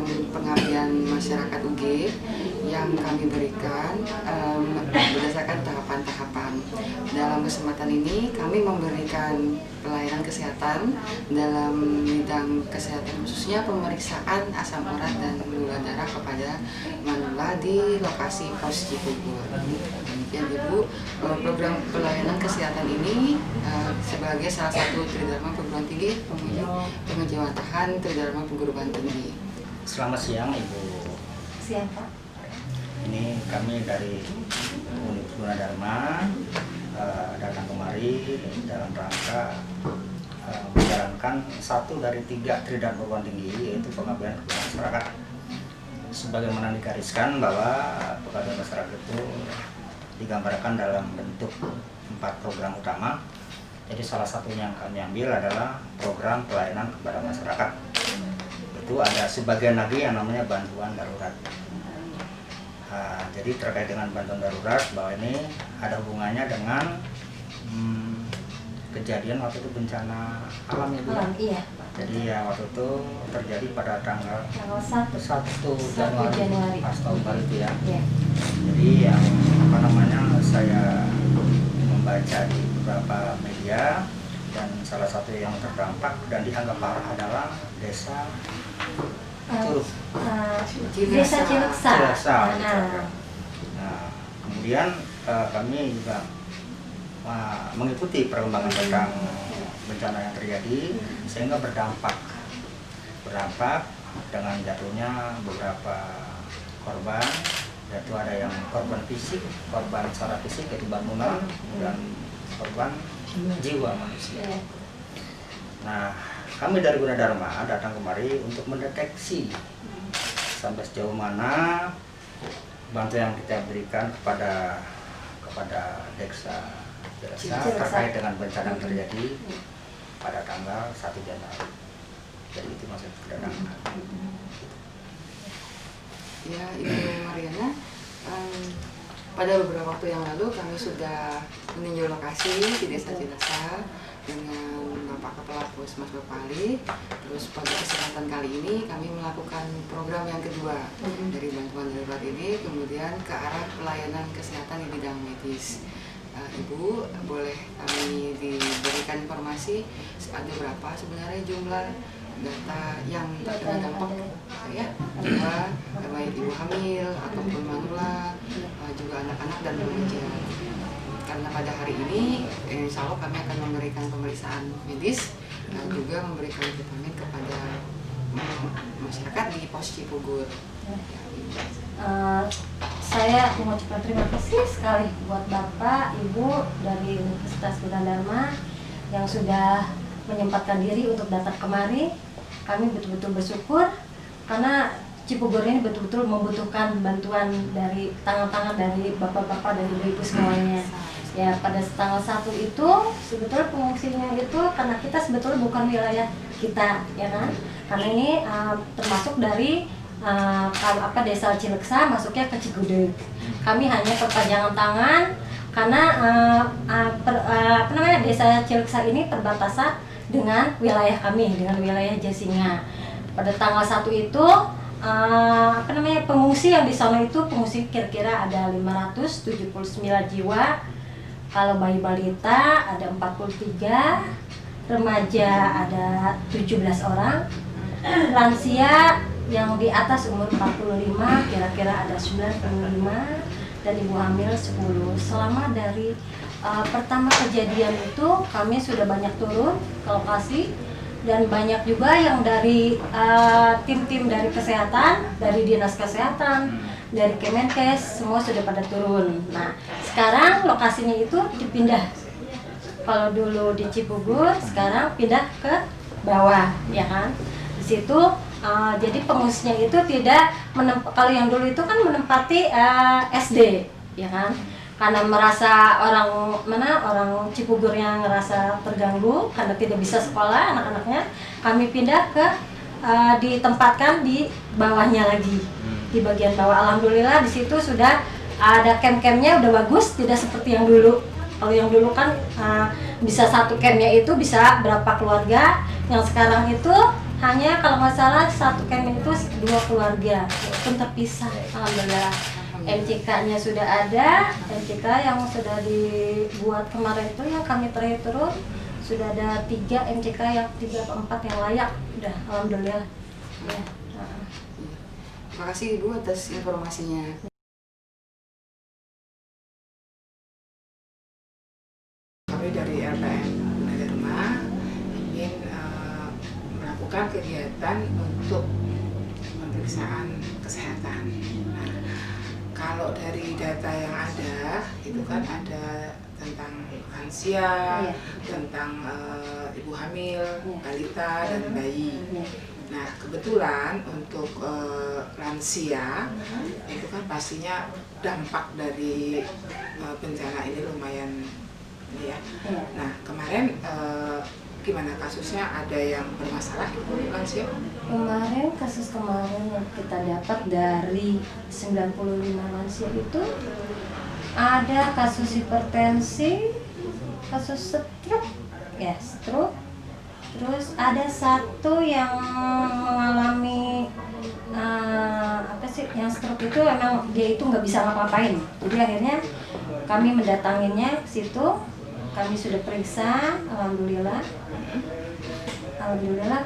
pengabdian masyarakat UG yang kami berikan berdasarkan tahapan-tahapan. Dalam kesempatan ini kami memberikan pelayanan kesehatan dalam bidang kesehatan, khususnya pemeriksaan asam urat dan gula darah kepada manula di lokasi pos Cibubur. Demikian Ibu, program pelayanan kesehatan ini sebagai salah satu Tridharma Perguruan Tinggi Pengejawantahan Tridharma Perguruan Tinggi. Selamat siang Ibu. Siang Pak. Ini kami dari Universitas Gunadarma datang kemari dalam rangka menjalankan satu dari 3 Tridharma Perguruan Tinggi, yaitu pengabdian kepada masyarakat. Sebagaimana digariskan bahwa pengabdian masyarakat itu digambarkan dalam bentuk 4 program utama. Jadi salah satunya yang kami ambil adalah program pelayanan kepada masyarakat. Itu ada sebagian lagi yang namanya bantuan darurat. Jadi terkait dengan bantuan darurat, bahwa ini ada hubungannya dengan kejadian waktu itu bencana alam ya Bu. Iya. Jadi ya waktu itu terjadi pada tanggal 1 Januari pas tahun baru itu ya. Iya. Jadi yang saya membaca di beberapa media, dan salah satu yang terdampak dan dianggap parah adalah desa Curug. Desa Cileksa. Nah, kemudian kami juga mengikuti perkembangan tentang bencana yang terjadi, sehingga berdampak dengan jatuhnya beberapa korban, yaitu ada yang korban fisik, korban secara fisik yaitu bangunan, dan korban jiwa manusia. Nah, kami dari Gunadarma datang kemari untuk mendeteksi sampai sejauh mana bantuan yang kita berikan kepada desa Cileksa terkait dengan bencana yang terjadi pada tanggal 1 Januari. Jadi itu maksud kedatangan. Ya, Ibu Mariana, pada beberapa waktu yang lalu kami sudah meninjau lokasi di Desa Cileksa dengan Bapak Kepala Puskesmas Bapali. Terus pada kesempatan kali ini kami melakukan program yang kedua dari bantuan darurat ini, kemudian ke arah pelayanan kesehatan di bidang medis. Ibu, boleh kami diberikan informasi ada berapa sebenarnya jumlah data yang terkena dampak ya, juga baik ibu hamil ataupun manula, juga anak-anak dan remaja. Karena pada hari ini insya Allah kami akan memberikan pemeriksaan medis dan juga memberikan vitamin kepada masyarakat di pos Cibubur. Saya mengucapkan terima kasih sekali buat Bapak, Ibu dari Universitas Gunadarma yang sudah menyempatkan diri untuk datang kemari. Kami betul-betul bersyukur karena Cibubur ini betul-betul membutuhkan bantuan dari tangan-tangan dari bapak-bapak dan ibu-ibu semuanya. Ya, pada tanggal 1 itu sebetulnya pengungsinya itu karena kita sebetulnya bukan wilayah kita, ya kan? Karena ini termasuk dari Desa Cileksa masuknya ke Cigudeg. Kami hanya perpanjangan tangan karena Desa Cileksa ini perbatasan dengan wilayah kami, dengan wilayah Jasinga. Pada tanggal 1 itu pengungsi yang di sana itu pengungsi kira-kira ada 579 jiwa. Kalau bayi balita ada 43, remaja ada 17 orang, lansia yang di atas umur 45 kira-kira ada 95, dan ibu hamil 10. Selama dari pertama kejadian itu kami sudah banyak turun ke lokasi, dan banyak juga yang dari tim-tim dari kesehatan, dari dinas kesehatan, dari Kemenkes, semua sudah pada turun. Nah, sekarang lokasinya itu dipindah. Kalau dulu di Cibubur, sekarang pindah ke bawah, ya kan? Di situ jadi pengungsinya itu tidak kalau yang dulu itu kan menempati SD, ya kan? Karena merasa orang Cibubur yang ngerasa terganggu karena tidak bisa sekolah anak-anaknya, kami pindah ke ditempatkan di bawahnya lagi, di bagian bawah. Alhamdulillah di situ sudah ada camp-campnya udah bagus, tidak seperti yang dulu. Kalau yang dulu kan bisa satu campnya itu bisa berapa keluarga, yang sekarang itu Hanya kalau nggak salah satu kemih itu 2 keluarga pun terpisah. Alhamdulillah. MCK-nya sudah ada, MCK yang sudah dibuat kemarin itu yang kami terakhir turun sudah ada 3 MCK yang 3 atau 4 yang layak. Udah, alhamdulillah. Ya. Terima kasih Ibu atas informasinya. Kami dari LPM Gunadarma ingin melakukan kegiatan untuk pemeriksaan kesehatan. Nah, kalau dari data yang ada, itu kan ada tentang lansia, tentang ibu hamil, balita, dan bayi. Nah, kebetulan untuk lansia itu kan pastinya dampak dari bencana ini lumayan ya. Nah, kemarin gimana kasusnya, ada yang bermasalah itu lansia? Kemarin kasus kemarin yang kita dapat dari 95 lansia itu ada kasus hipertensi, kasus stroke, ya stroke. Terus ada satu yang mengalami yang stroke itu emang dia itu nggak bisa ngapa-ngapain. Jadi akhirnya kami mendatanginya ke situ, kami sudah periksa, alhamdulillah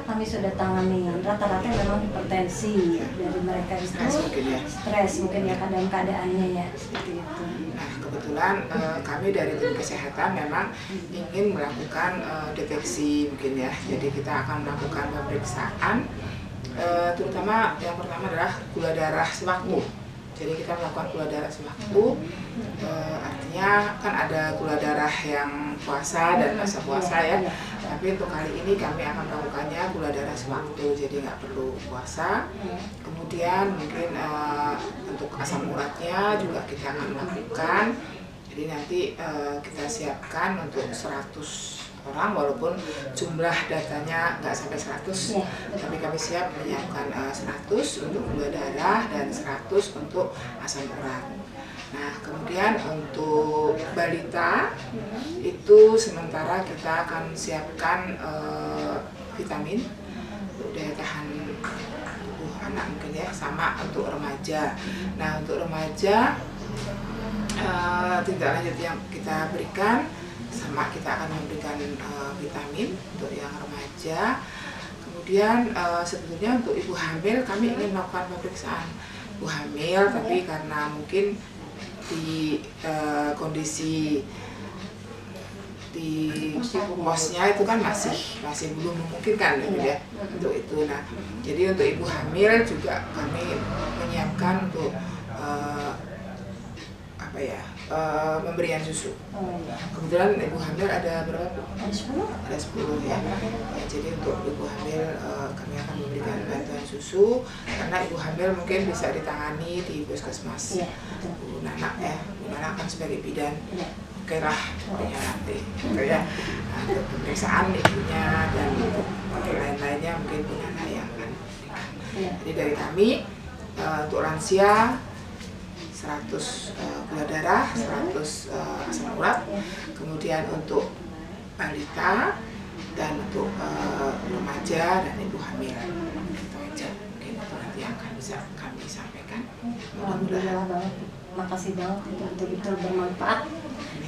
kami sudah tangani. Rata-rata memang hipertensi dari mereka itu stres mungkin ya keadaannya ya seperti itu. Nah, kebetulan kami dari tim kesehatan memang ingin melakukan deteksi mungkin ya. Jadi kita akan melakukan pemeriksaan, terutama yang pertama adalah gula darah sewaktu. Jadi kita melakukan gula darah sewaktu, artinya kan ada gula darah yang puasa dan masa puasa ya. Tapi untuk kali ini kami akan melakukannya gula darah sewaktu, jadi nggak perlu puasa. Kemudian mungkin untuk asam uratnya juga kita akan melakukan. Jadi nanti kita siapkan untuk 100 orang, walaupun jumlah datanya nggak sampai 100, tapi kami siap menyiapkan 100 untuk gula darah dan 100 untuk asam urat. Nah, kemudian untuk balita itu sementara kita akan siapkan vitamin untuk daya tahan tubuh anak mungkin ya, sama untuk remaja. Nah, untuk remaja tindak lanjut yang kita berikan sama, kita akan memberikan vitamin untuk yang remaja. Kemudian sebetulnya untuk ibu hamil kami ingin melakukan pemeriksaan ibu hamil, tapi karena mungkin di kondisi di posnya itu kan masih belum memungkinkan gitu ya untuk itu. Nah, jadi untuk ibu hamil juga kami menyiapkan untuk pemberian susu. Kebetulan ibu hamil ada berapa? Ada 10 ya. Jadi untuk ibu hamil kami akan memberikan bantuan susu, karena ibu hamil mungkin bisa ditangani di puskesmas. Bu Nana ya, Bu Nana kan sebagai bidan. Oke lah, pokoknya nanti gitu ya. Nah, untuk pemeriksaan ibunya dan untuk lain-lainnya mungkin Bu Nana yang akan memberikan. Jadi dari kami untuk lansia 100 gula darah, 100 asam urat, kemudian untuk balita dan untuk remaja dan ibu hamil. Itu aja mungkin itu nanti yang akan bisa kami sampaikan. Alhamdulillah banget, makasih banget, itu betul-betul bermanfaat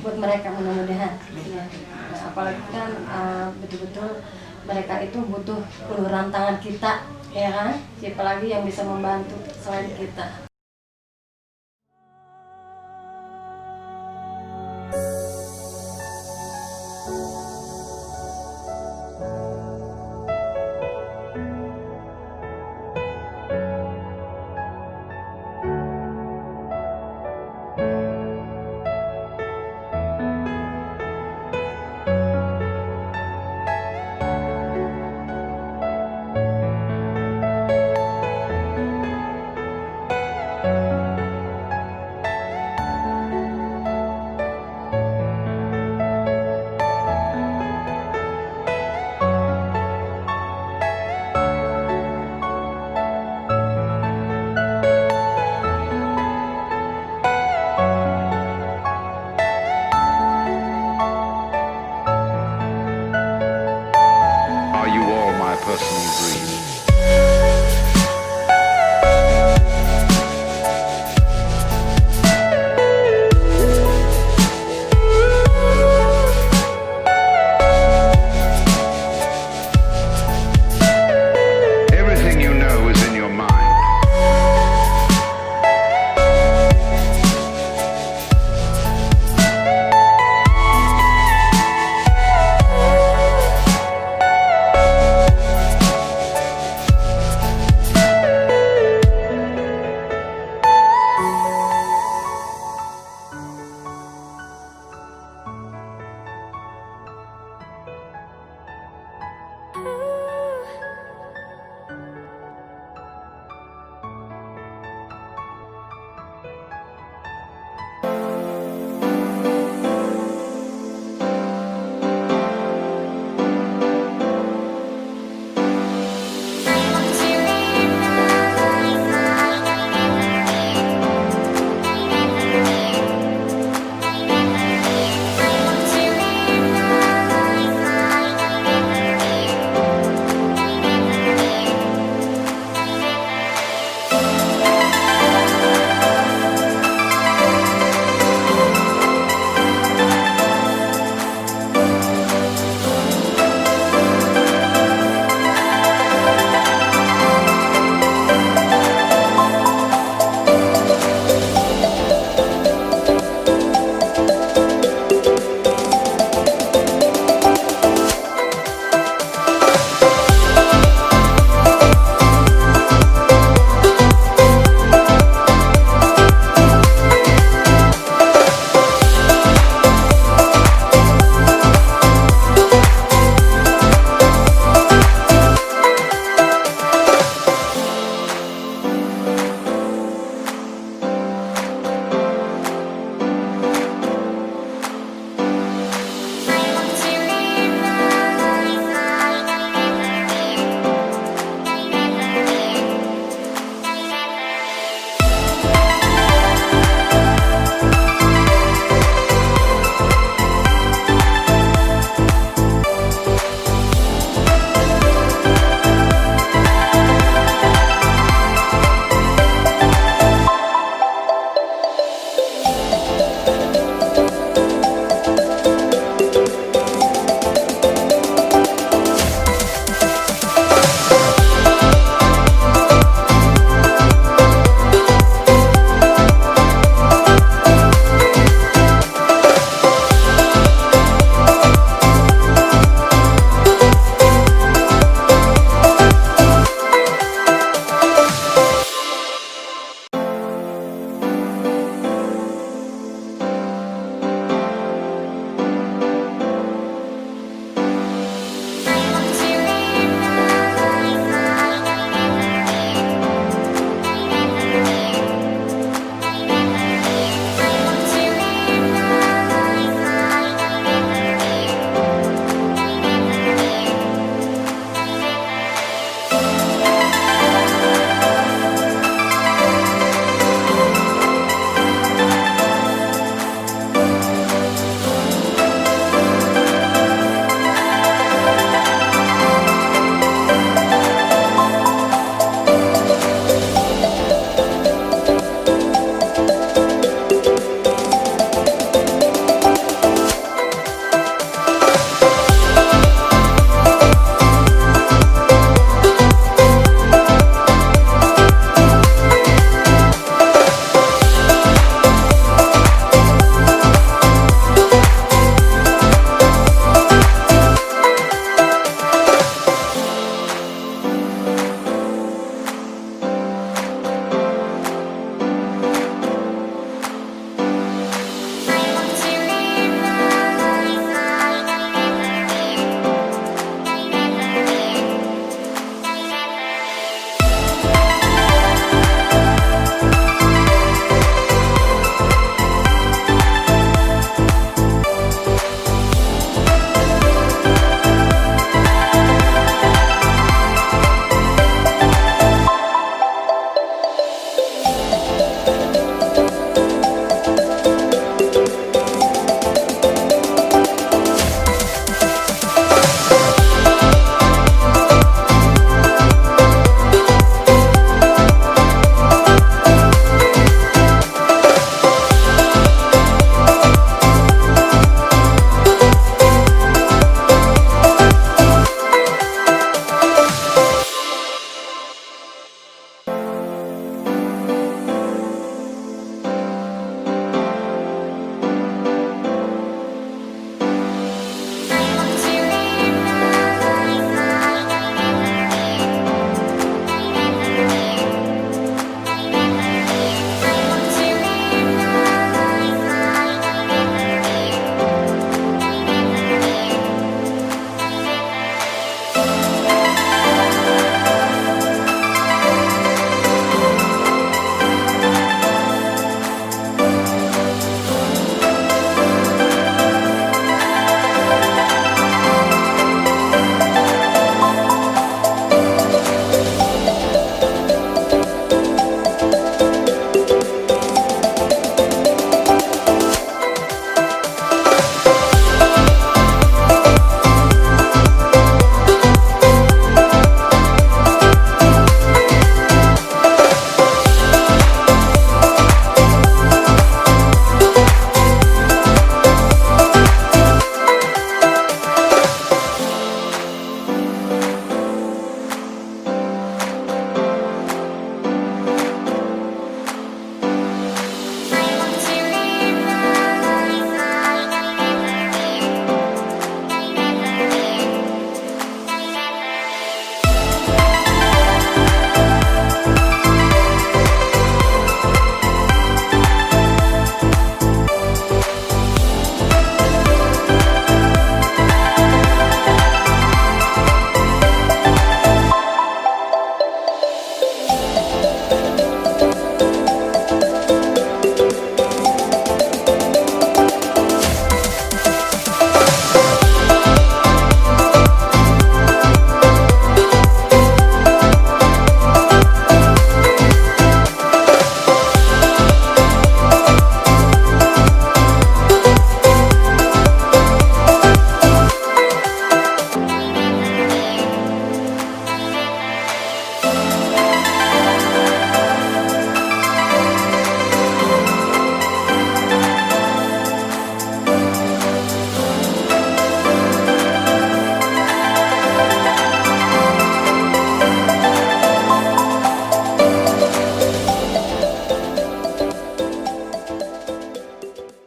buat mereka mudah-mudahan. Ya. Nah, apalagi kan betul-betul mereka itu butuh uluran tangan kita, ya kan? Siapa lagi yang bisa membantu selain kita.